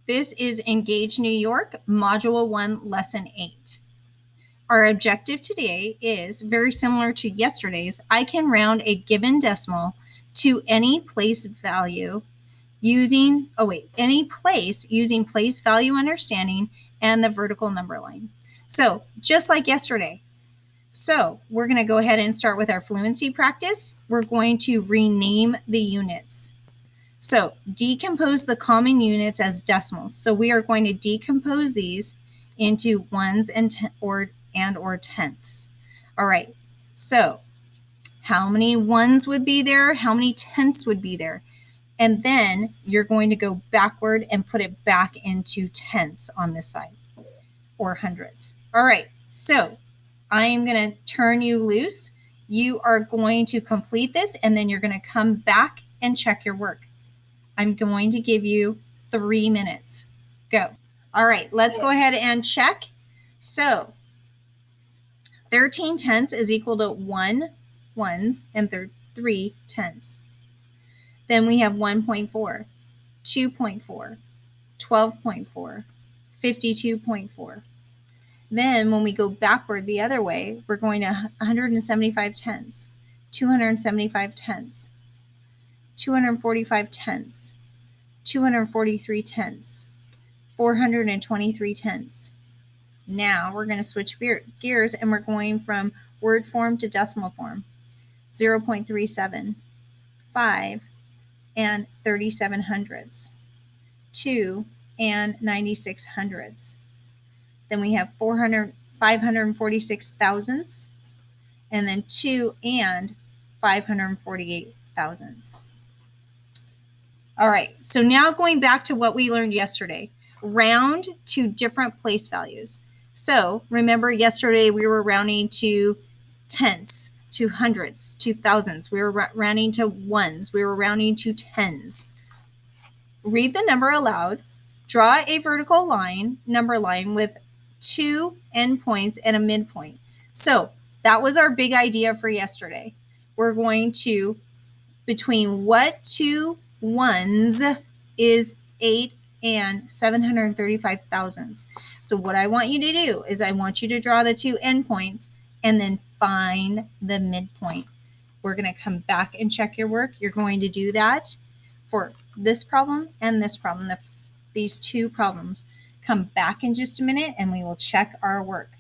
This is Engage New York, Module 1, Lesson 8. Our objective today is very similar to yesterday's. I can round a given decimal to any place value using place value understanding and the vertical number line. So just like yesterday. So we're going to go ahead and start with our fluency practice. We're going to rename the units. So decompose the common units as decimals. So we are going to decompose these into ones and or tenths. All right. So how many ones would be there? How many tenths would be there? And then you're going to go backward and put it back into tenths on this side, or hundredths. All right. So I am going to turn you loose. You are going to complete this, and then you're going to come back and check your work. I'm going to give you 3 minutes. Go. All right, let's go ahead and check. So 13 tenths is equal to 1 ones and 3 tenths. Then we have 1.4, 2.4, 12.4, 52.4. Then when we go backward the other way, we're going to 175 tenths, 275 tenths, 245 tenths, 243 tenths, 423 tenths. Now we're going to switch gears and we're going from word form to decimal form. 0.37, 5 and 37 hundredths, 2 and 96 hundredths. Then we have 546 thousandths, and then 2 and 548 thousandths. All right, so now going back to what we learned yesterday, round to different place values. So remember yesterday we were rounding to tenths, to hundredths, to thousandths. We were rounding to ones. We were rounding to tens. Read the number aloud. Draw a vertical number line with 2 endpoints and a midpoint. So that was our big idea for yesterday. We're going to, between what two ones is 8 and 735 thousandths. So what I want you to do is I want you to draw the 2 endpoints and then find the midpoint. We're going to come back and check your work. You're going to do that for this problem and this problem, these 2 problems. Come back in just a minute and we will check our work.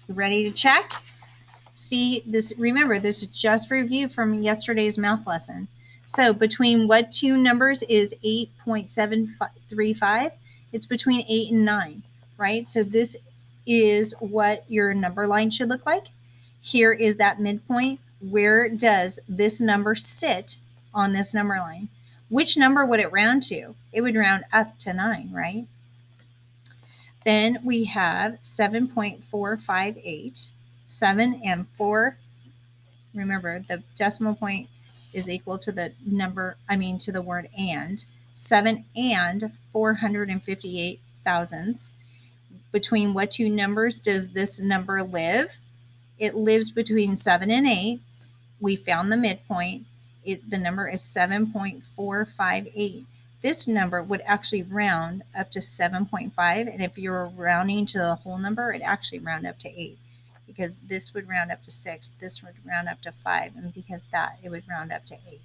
You ready to check? See this, remember this is just review from yesterday's math lesson. So between what 2 numbers is 8.735? It's between 8 and 9, right? So this is what your number line should look like. Here is that midpoint. Where does this number sit on this number line? Which number would it round to? It would round up to 9, right? Then we have 7.458, 7 and 4. Remember, the decimal point is equal to the to the word and. 7 and 458 thousandths. Between what 2 numbers does this number live? It lives between 7 and 8. We found the midpoint. The number is 7.458. This number would actually round up to 7.5. And if you were rounding to the whole number, it'd actually round up to 8. Because this would round up to 6, this would round up to 5, and because that, it would round up to 8.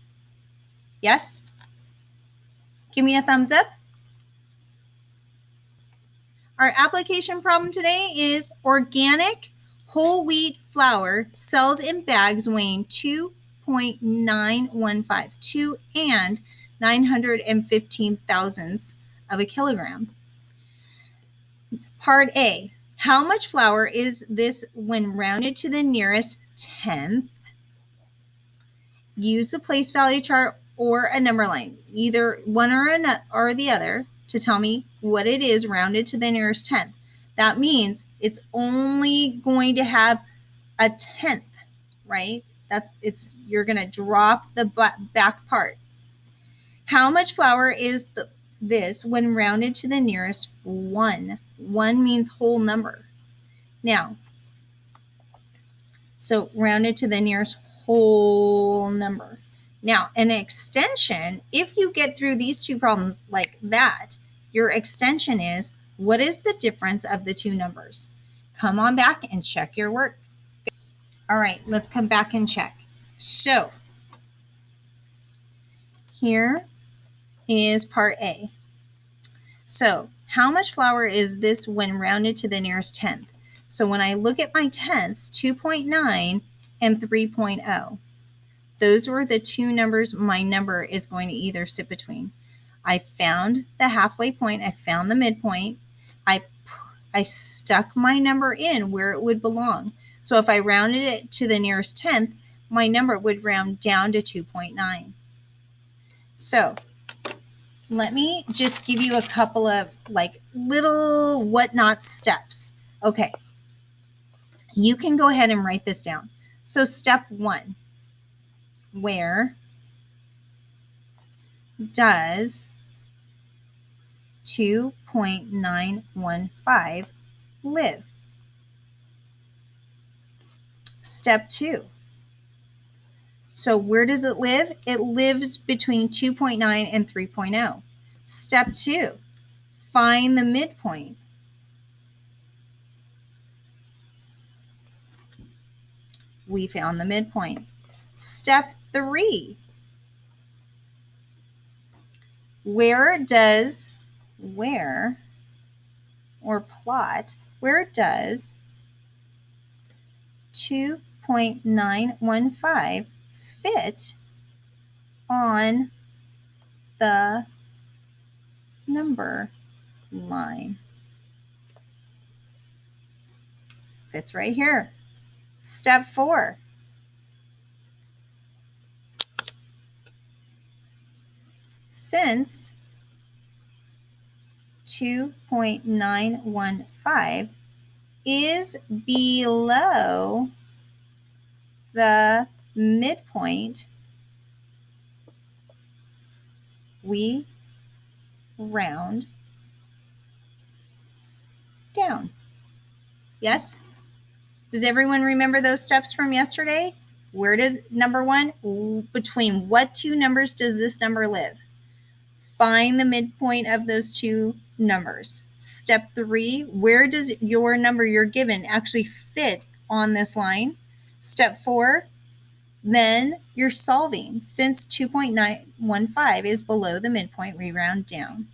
Yes? Give me a thumbs up. Our application problem today is organic whole wheat flour sells in bags weighing 2.915, 2 and 915 thousandths of a kilogram. Part A. How much flour is this when rounded to the nearest tenth? Use the place value chart or a number line, either one or the other, to tell me what it is rounded to the nearest tenth. That means it's only going to have a tenth, right? You're going to drop the back part. How much flour is this when rounded to the nearest 1? 1 means whole number. Now, so rounded to the nearest whole number. Now, an extension, if you get through these 2 problems like that, Your extension is, what is the difference of the two numbers? Come on back and check your work. All right, let's come back and check. So here is part A. So how much flour is this when rounded to the nearest tenth? So when I look at my tenths, 2.9 and 3.0, those were the two numbers my number is going to either sit between. I found the halfway point. I found the midpoint. I stuck my number in where it would belong. So if I rounded it to the nearest tenth, my number would round down to 2.9. So let me just give you a couple of like little whatnot steps. Okay, you can go ahead and write this down. So step 1, where does 2.915 live? Step 2. So where does it live? It lives between 2.9 and 3.0. Step 2, find the midpoint. We found the midpoint. Step 3, where does 2.915 fit on the number line? Fits right here. Step 4, since 2.915 is below the midpoint, we round down. Yes? Does everyone remember those steps from yesterday? Where does number 1, between what two numbers does this number live? Find the midpoint of those two numbers. Step 3, where does your number you're given actually fit on this line? Step 4, then you're solving. Since 2.915 is below the midpoint, we round down.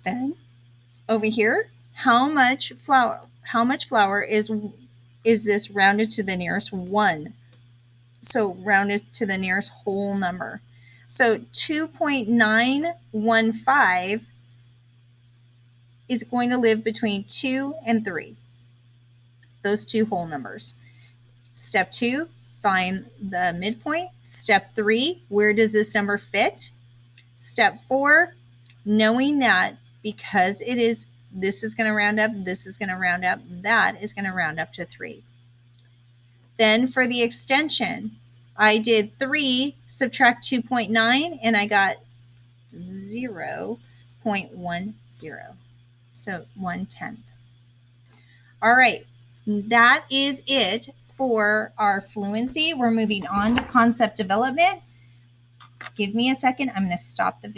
Then over here, how much flour is this rounded to the nearest 1? So rounded to the nearest whole number. So 2.915 is going to live between 2 and 3, those two whole numbers. Step 2, find the midpoint. Step 3, where does this number fit? Step 4, knowing that because this is going to round up, this is going to round up, that is going to round up to 3. Then for the extension, I did 3 subtract 2.9 and I got 0.10. So 1/10. All right, that is it for our fluency. We're moving on to concept development. Give me a second. I'm going to stop the video.